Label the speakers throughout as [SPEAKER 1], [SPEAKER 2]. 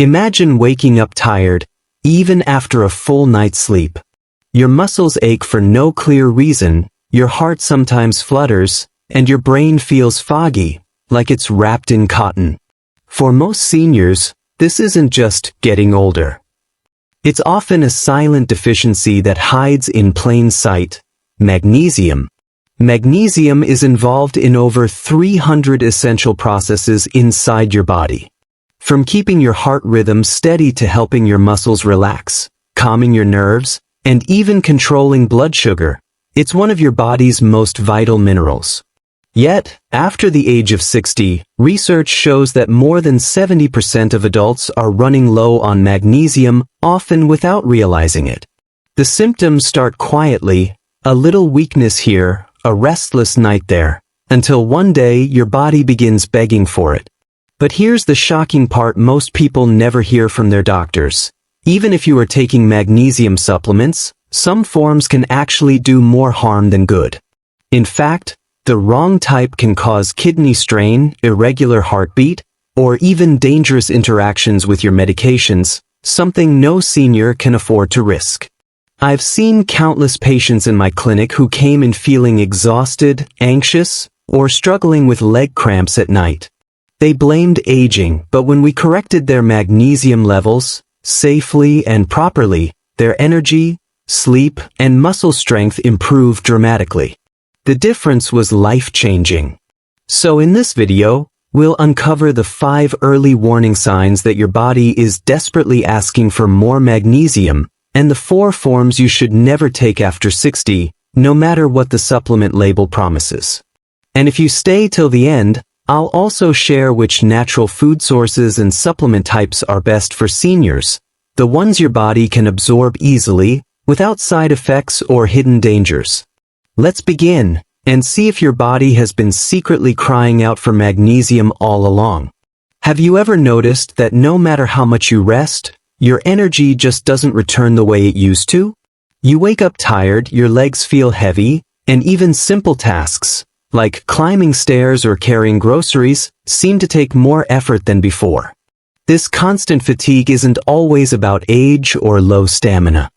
[SPEAKER 1] Imagine waking up tired, even after a full night's sleep. Your muscles ache for no clear reason, your heart sometimes flutters, and your brain feels foggy, like it's wrapped in cotton. For most seniors, this isn't just getting older. It's often a silent deficiency that hides in plain sight: magnesium. Magnesium is involved in over 300 essential processes inside your body. From keeping your heart rhythm steady to helping your muscles relax, calming your nerves, and even controlling blood sugar, it's one of your body's most vital minerals. Yet, after the age of 60, research shows that more than 70% of adults are running low on magnesium, often without realizing it. The symptoms start quietly: a little weakness here, a restless night there, until one day your body begins begging for it. But here's the shocking part: most people never hear from their doctors. Even if you are taking magnesium supplements, some forms can actually do more harm than good. In fact, the wrong type can cause kidney strain, irregular heartbeat, or even dangerous interactions with your medications, something no senior can afford to risk. I've seen countless patients in my clinic who came in feeling exhausted, anxious, or struggling with leg cramps at night. They blamed aging, but when we corrected their magnesium levels, safely and properly, their energy, sleep, and muscle strength improved dramatically. The difference was life-changing. So in this video, we'll uncover the 5 early warning signs that your body is desperately asking for more magnesium, and the 4 forms you should never take after 60, no matter what the supplement label promises. And if you stay till the end, I'll also share which natural food sources and supplement types are best for seniors, the ones your body can absorb easily, without side effects or hidden dangers. Let's begin, and see if your body has been secretly crying out for magnesium all along. Have you ever noticed that no matter how much you rest, your energy just doesn't return the way it used to? You wake up tired, your legs feel heavy, and even simple tasks, like climbing stairs or carrying groceries, seem to take more effort than before. This constant fatigue isn't always about age or low stamina.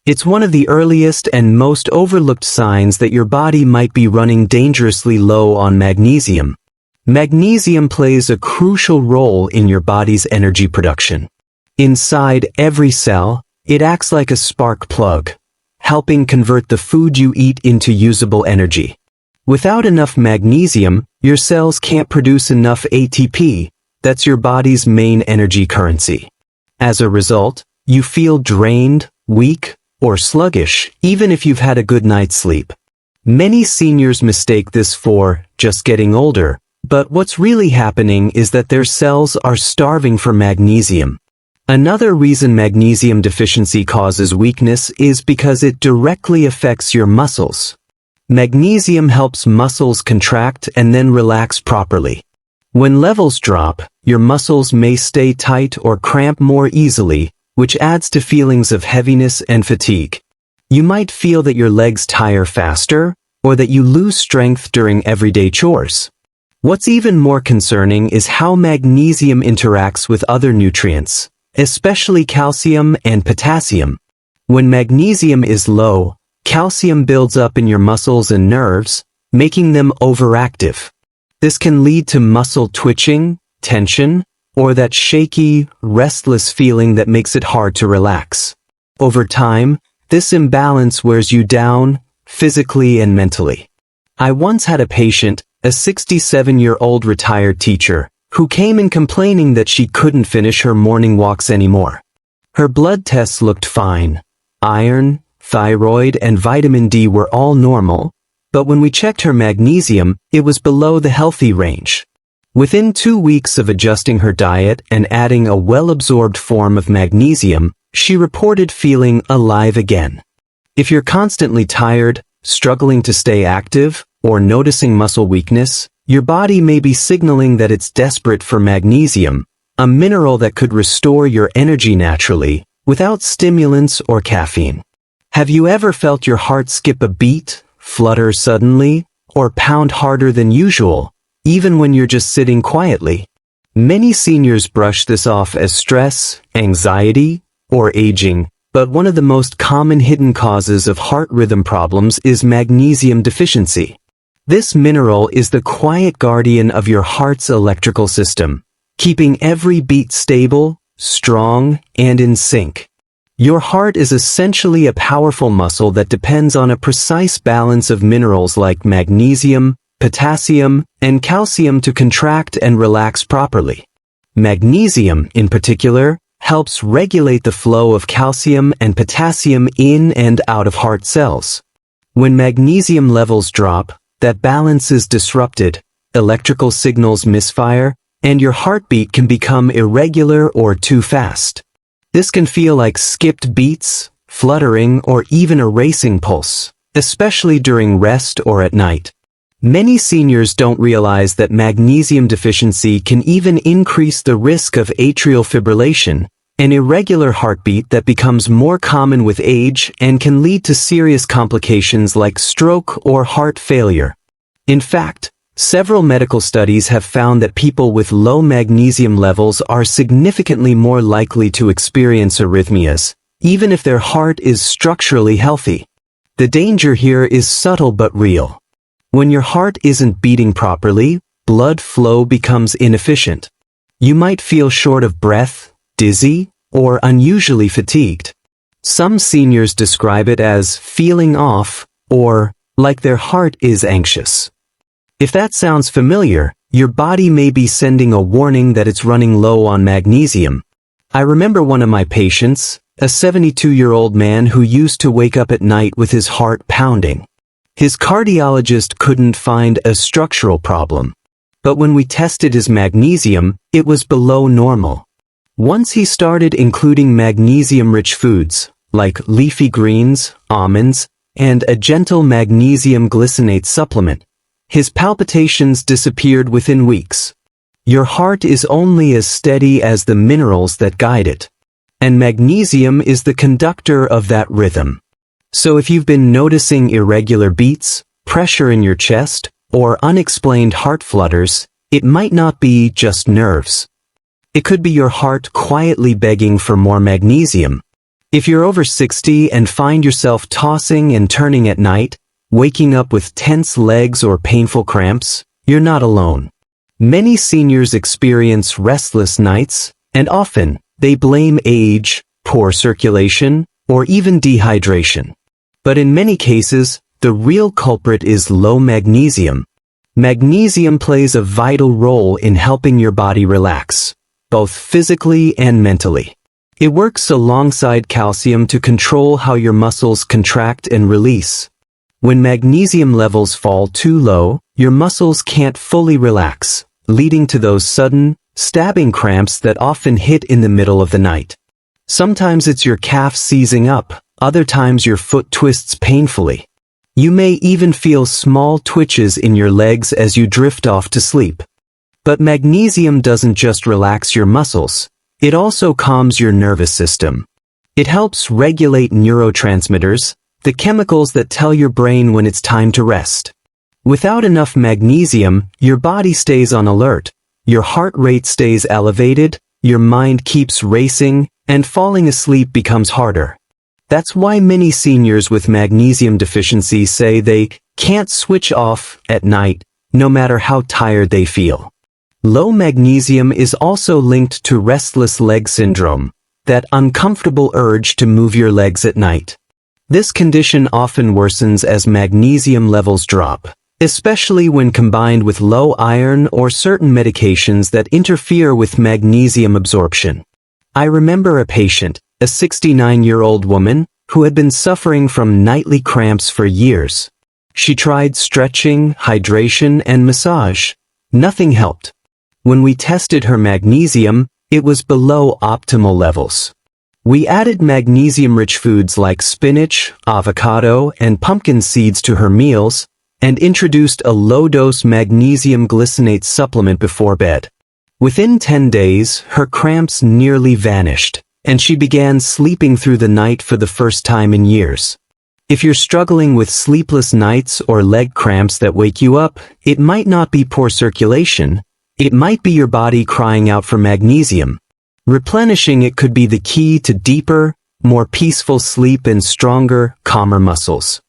[SPEAKER 1] It's one of the earliest and most overlooked signs that your body might be running dangerously low on magnesium. Magnesium plays a crucial role in your body's energy production. Inside every cell, it acts like a spark plug, helping convert the food you eat into usable energy. Without enough magnesium, your cells can't produce enough ATP, that's your body's main energy currency. As a result, you feel drained, weak, or sluggish, even if you've had a good night's sleep. Many seniors mistake this for just getting older, but what's really happening is that their cells are starving for magnesium. Another reason magnesium deficiency causes weakness is because it directly affects your muscles. Magnesium helps muscles contract and then relax properly. When levels drop, your muscles may stay tight or cramp more easily, which adds to feelings of heaviness and fatigue. You might feel that your legs tire faster, or that you lose strength during everyday chores. What's even more concerning is how magnesium interacts with other nutrients, especially calcium and potassium. When magnesium is low, calcium builds up in your muscles and nerves, making them overactive. This can lead to muscle twitching, tension, or that shaky, restless feeling that makes it hard to relax. Over time, this imbalance wears you down, physically and mentally. I once had a patient, a 67-year-old retired teacher, who came in complaining that she couldn't finish her morning walks anymore. Her blood tests looked fine. Iron, thyroid, and vitamin D were all normal, but when we checked her magnesium, it was below the healthy range. Within 2 weeks of adjusting her diet and adding a well-absorbed form of magnesium, she reported feeling alive again. If you're constantly tired, struggling to stay active, or noticing muscle weakness, your body may be signaling that it's desperate for magnesium, a mineral that could restore your energy naturally, without stimulants or caffeine. Have you ever felt your heart skip a beat, flutter suddenly, or pound harder than usual, even when you're just sitting quietly? Many seniors brush this off as stress, anxiety, or aging, but one of the most common hidden causes of heart rhythm problems is magnesium deficiency. This mineral is the quiet guardian of your heart's electrical system, keeping every beat stable, strong, and in sync. Your heart is essentially a powerful muscle that depends on a precise balance of minerals like magnesium, potassium, and calcium to contract and relax properly. Magnesium, in particular, helps regulate the flow of calcium and potassium in and out of heart cells. When magnesium levels drop, that balance is disrupted, electrical signals misfire, and your heartbeat can become irregular or too fast. This can feel like skipped beats, fluttering, or even a racing pulse, especially during rest or at night. Many seniors don't realize that magnesium deficiency can even increase the risk of atrial fibrillation, an irregular heartbeat that becomes more common with age and can lead to serious complications like stroke or heart failure. In fact, several medical studies have found that people with low magnesium levels are significantly more likely to experience arrhythmias, even if their heart is structurally healthy. The danger here is subtle but real. When your heart isn't beating properly, blood flow becomes inefficient. You might feel short of breath, dizzy, or unusually fatigued. Some seniors describe it as feeling off or like their heart is anxious. If that sounds familiar, your body may be sending a warning that it's running low on magnesium. I remember one of my patients, a 72-year-old man who used to wake up at night with his heart pounding. His cardiologist couldn't find a structural problem, but when we tested his magnesium, it was below normal. Once he started including magnesium-rich foods, like leafy greens, almonds, and a gentle magnesium glycinate supplement, his palpitations disappeared within weeks. Your heart is only as steady as the minerals that guide it, and magnesium is the conductor of that rhythm. So if you've been noticing irregular beats, pressure in your chest, or unexplained heart flutters, it might not be just nerves. It could be your heart quietly begging for more magnesium. If you're over 60 and find yourself tossing and turning at night, waking up with tense legs or painful cramps, you're not alone. Many seniors experience restless nights, and often, they blame age, poor circulation, or even dehydration. But in many cases, the real culprit is low magnesium. Magnesium plays a vital role in helping your body relax, both physically and mentally. It works alongside calcium to control how your muscles contract and release. When magnesium levels fall too low, your muscles can't fully relax, leading to those sudden, stabbing cramps that often hit in the middle of the night. Sometimes it's your calf seizing up, other times your foot twists painfully. You may even feel small twitches in your legs as you drift off to sleep. But magnesium doesn't just relax your muscles, it also calms your nervous system. It helps regulate neurotransmitters, the chemicals that tell your brain when it's time to rest. Without enough magnesium, your body stays on alert, your heart rate stays elevated, your mind keeps racing, and falling asleep becomes harder. That's why many seniors with magnesium deficiency say they can't switch off at night, no matter how tired they feel. Low magnesium is also linked to restless leg syndrome, that uncomfortable urge to move your legs at night. This condition often worsens as magnesium levels drop, especially when combined with low iron or certain medications that interfere with magnesium absorption. I remember a patient, a 69-year-old woman, who had been suffering from nightly cramps for years. She tried stretching, hydration, and massage. Nothing helped. When we tested her magnesium, it was below optimal levels. We added magnesium-rich foods like spinach, avocado, and pumpkin seeds to her meals, and introduced a low-dose magnesium glycinate supplement before bed. Within 10 days, her cramps nearly vanished, and she began sleeping through the night for the first time in years. If you're struggling with sleepless nights or leg cramps that wake you up, it might not be poor circulation, It might be your body crying out for magnesium. Replenishing it could be the key to deeper, more peaceful sleep and stronger, calmer muscles.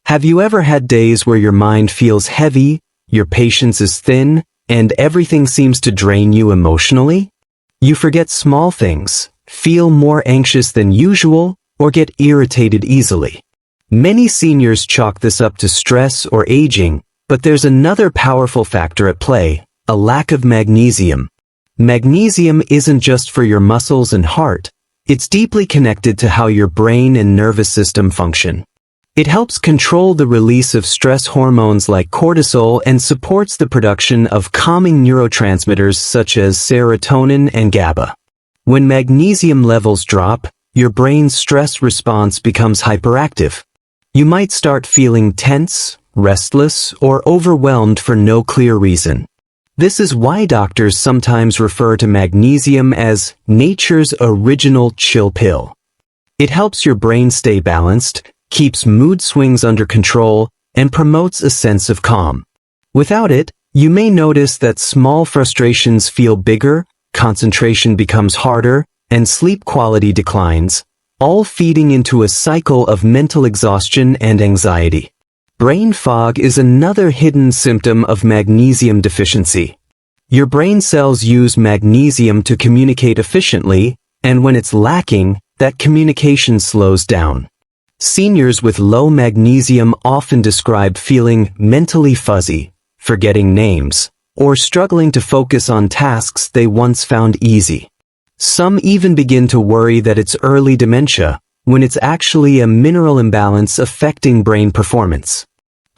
[SPEAKER 1] Have you ever had days where your mind feels heavy, your patience is thin, and everything seems to drain you emotionally? You forget small things, feel more anxious than usual, or get irritated easily. Many seniors chalk this up to stress or aging, but there's another powerful factor at play: a lack of magnesium. Magnesium isn't just for your muscles and heart, it's deeply connected to how your brain and nervous system function. It helps control the release of stress hormones like cortisol and supports the production of calming neurotransmitters such as serotonin and GABA. When magnesium levels drop, your brain's stress response becomes hyperactive. You might start feeling tense, restless, or overwhelmed for no clear reason. This is why doctors sometimes refer to magnesium as nature's original chill pill. It helps your brain stay balanced, keeps mood swings under control, and promotes a sense of calm. Without it, you may notice that small frustrations feel bigger, concentration becomes harder, and sleep quality declines, all feeding into a cycle of mental exhaustion and anxiety. Brain fog is another hidden symptom of magnesium deficiency. Your brain cells use magnesium to communicate efficiently, and when it's lacking, that communication slows down. Seniors with low magnesium often describe feeling mentally fuzzy, forgetting names, or struggling to focus on tasks they once found easy. Some even begin to worry that it's early dementia, when it's actually a mineral imbalance affecting brain performance.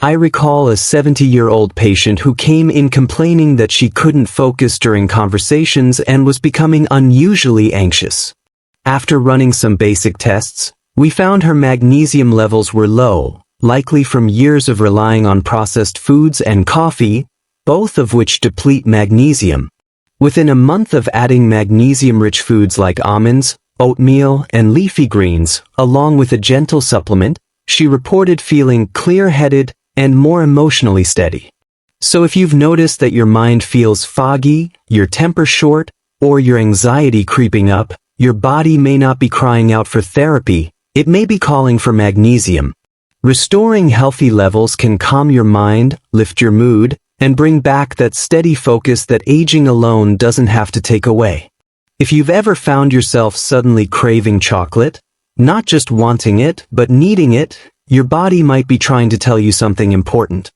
[SPEAKER 1] I recall a 70-year-old patient who came in complaining that she couldn't focus during conversations and was becoming unusually anxious. After running some basic tests, we found her magnesium levels were low, likely from years of relying on processed foods and coffee, both of which deplete magnesium. Within a month of adding magnesium-rich foods like almonds, oatmeal, and leafy greens, along with a gentle supplement, she reported feeling clear-headed and more emotionally steady. So if you've noticed that your mind feels foggy, your temper short, or your anxiety creeping up, your body may not be crying out for therapy, it may be calling for magnesium. Restoring healthy levels can calm your mind, lift your mood, and bring back that steady focus that aging alone doesn't have to take away. If you've ever found yourself suddenly craving chocolate, not just wanting it, but needing it, your body might be trying to tell you something important.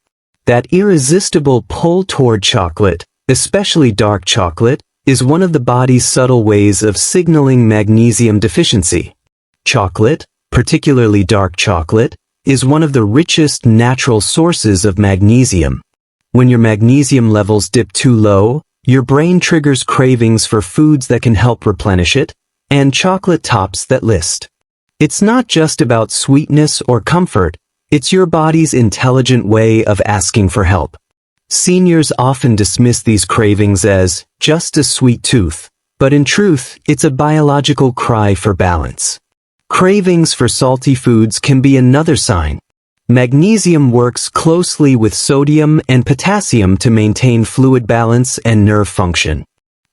[SPEAKER 1] That irresistible pull toward chocolate, especially dark chocolate, is one of the body's subtle ways of signaling magnesium deficiency. Chocolate, particularly dark chocolate, is one of the richest natural sources of magnesium. When your magnesium levels dip too low, your brain triggers cravings for foods that can help replenish it, and chocolate tops that list. It's not just about sweetness or comfort, it's your body's intelligent way of asking for help. Seniors often dismiss these cravings as just a sweet tooth, but in truth, it's a biological cry for balance. Cravings for salty foods can be another sign. Magnesium works closely with sodium and potassium to maintain fluid balance and nerve function.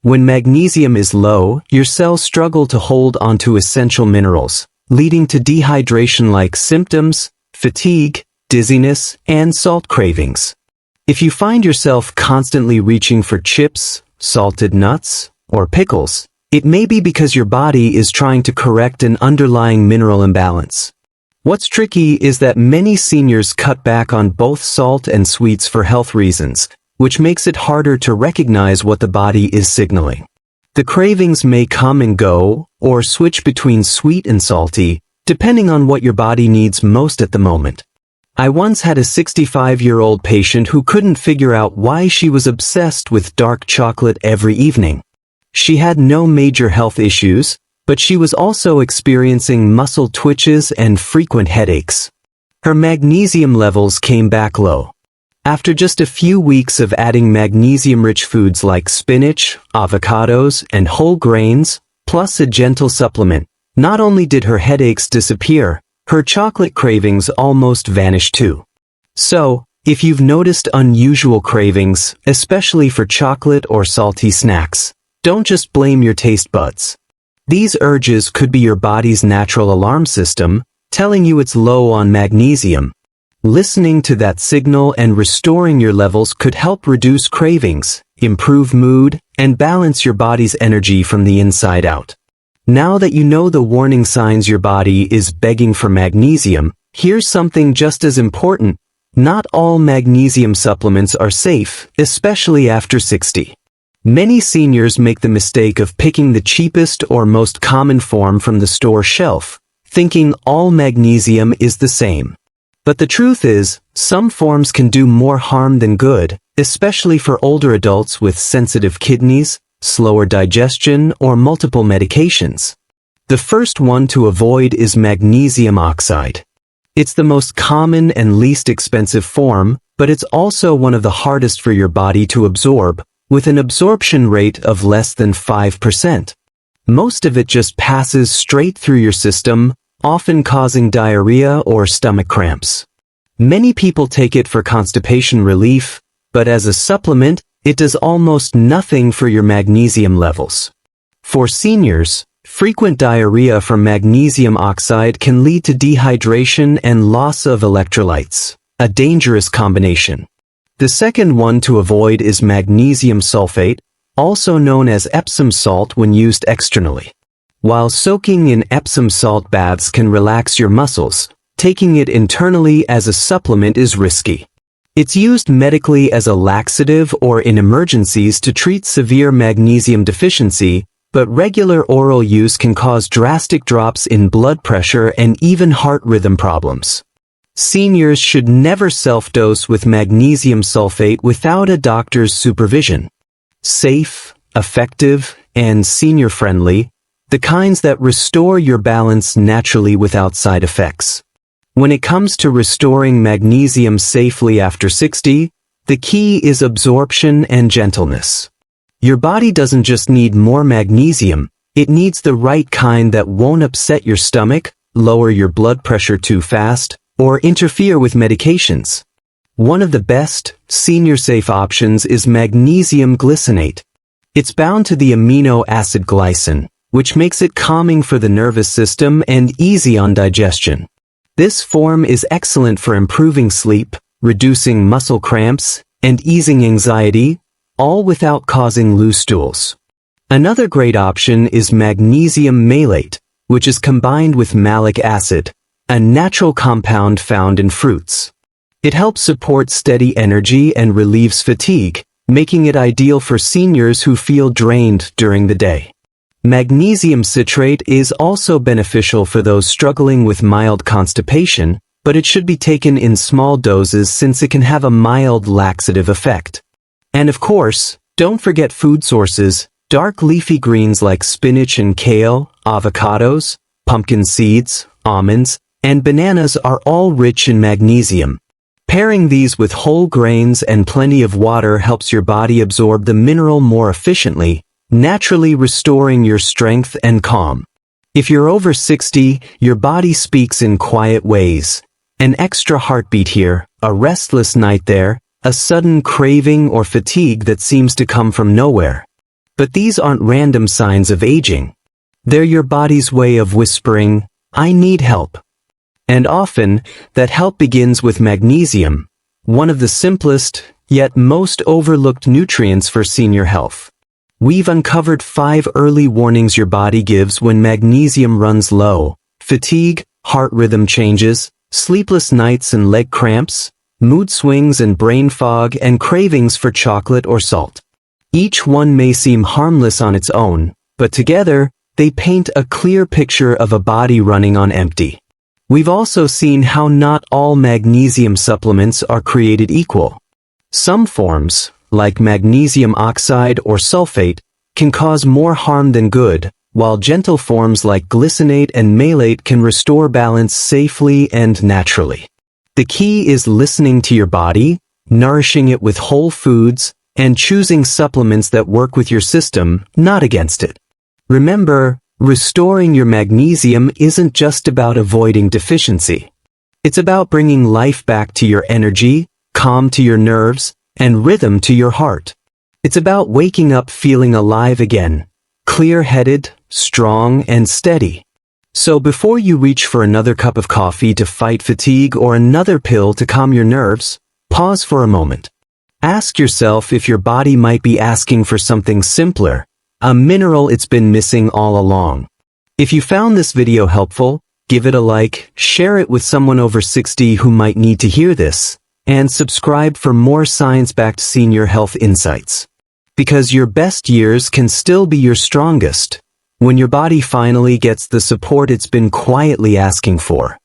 [SPEAKER 1] When magnesium is low, your cells struggle to hold onto essential minerals, leading to dehydration-like symptoms, fatigue, dizziness, and salt cravings. If you find yourself constantly reaching for chips, salted nuts, or pickles, it may be because your body is trying to correct an underlying mineral imbalance. What's tricky is that many seniors cut back on both salt and sweets for health reasons, which makes it harder to recognize what the body is signaling. The cravings may come and go, or switch between sweet and salty, depending on what your body needs most at the moment. I once had a 65-year-old patient who couldn't figure out why she was obsessed with dark chocolate every evening. She had no major health issues, but she was also experiencing muscle twitches and frequent headaches. Her magnesium levels came back low. After just a few weeks of adding magnesium-rich foods like spinach, avocados, and whole grains, plus a gentle supplement, not only did her headaches disappear, her chocolate cravings almost vanished too. So, If you've noticed unusual cravings, especially for chocolate or salty snacks, don't just blame your taste buds. These urges could be your body's natural alarm system, telling you it's low on magnesium. Listening to that signal and restoring your levels could help reduce cravings, improve mood, and balance your body's energy from the inside out. Now that you know the warning signs your body is begging for magnesium, here's something just as important. Not all magnesium supplements are safe, especially after 60. Many seniors make the mistake of picking the cheapest or most common form from the store shelf, thinking all magnesium is the same. But the truth is, some forms can do more harm than good, especially for older adults with sensitive kidneys, slower digestion, or multiple medications. The first one to avoid is magnesium oxide. It's the most common and least expensive form, but it's also one of the hardest for your body to absorb, with an absorption rate of less than 5%. Most of it just passes straight through your system, often causing diarrhea or stomach cramps. Many people take it for constipation relief, but as a supplement, it does almost nothing for your magnesium levels. For seniors, frequent diarrhea from magnesium oxide can lead to dehydration and loss of electrolytes, a dangerous combination. The second one to avoid is magnesium sulfate, also known as Epsom salt when used externally. While soaking in Epsom salt baths can relax your muscles, taking it internally as a supplement is risky. It's used medically as a laxative or in emergencies to treat severe magnesium deficiency, but regular oral use can cause drastic drops in blood pressure and even heart rhythm problems. Seniors should never self-dose with magnesium sulfate without a doctor's supervision. Safe, effective, and senior-friendly, the kinds that restore your balance naturally without side effects. When it comes to restoring magnesium safely after 60, the key is absorption and gentleness. Your body doesn't just need more magnesium, it needs the right kind that won't upset your stomach, lower your blood pressure too fast, or interfere with medications. One of the best, senior-safe options is magnesium glycinate. It's bound to the amino acid glycine, which makes it calming for the nervous system and easy on digestion. This form is excellent for improving sleep, reducing muscle cramps, and easing anxiety, all without causing loose stools. Another great option is magnesium malate, which is combined with malic acid, a natural compound found in fruits. It helps support steady energy and relieves fatigue, making it ideal for seniors who feel drained during the day. Magnesium citrate is also beneficial for those struggling with mild constipation, but it should be taken in small doses since it can have a mild laxative effect. And of course, don't forget food sources. Dark leafy greens like spinach and kale, avocados, pumpkin seeds, almonds, and bananas are all rich in magnesium. Pairing these with whole grains and plenty of water helps your body absorb the mineral more efficiently, naturally restoring your strength and calm. If you're over 60, your body speaks in quiet ways. An extra heartbeat here, a restless night there, a sudden craving or fatigue that seems to come from nowhere. But these aren't random signs of aging. They're your body's way of whispering, "I need help." And often, that help begins with magnesium, one of the simplest, yet most overlooked nutrients for senior health. We've uncovered 5 early warnings your body gives when magnesium runs low: fatigue, heart rhythm changes, sleepless nights and leg cramps, mood swings and brain fog, and cravings for chocolate or salt. Each one may seem harmless on its own, but together, they paint a clear picture of a body running on empty. We've also seen how not all magnesium supplements are created equal. Some forms, like magnesium oxide or sulfate, can cause more harm than good, while gentle forms like glycinate and malate can restore balance safely and naturally. The key is listening to your body, nourishing it with whole foods, and choosing supplements that work with your system, not against it. Remember, restoring your magnesium isn't just about avoiding deficiency. It's about bringing life back to your energy, calm to your nerves, and rhythm to your heart. It's about waking up feeling alive again, clear-headed, strong, and steady. So before you reach for another cup of coffee to fight fatigue or another pill to calm your nerves, pause for a moment. Ask yourself if your body might be asking for something simpler, a mineral it's been missing all along. If you found this video helpful, give it a like, share it with someone over 60 who might need to hear this, and subscribe for more science-backed senior health insights. Because your best years can still be your strongest, when your body finally gets the support it's been quietly asking for.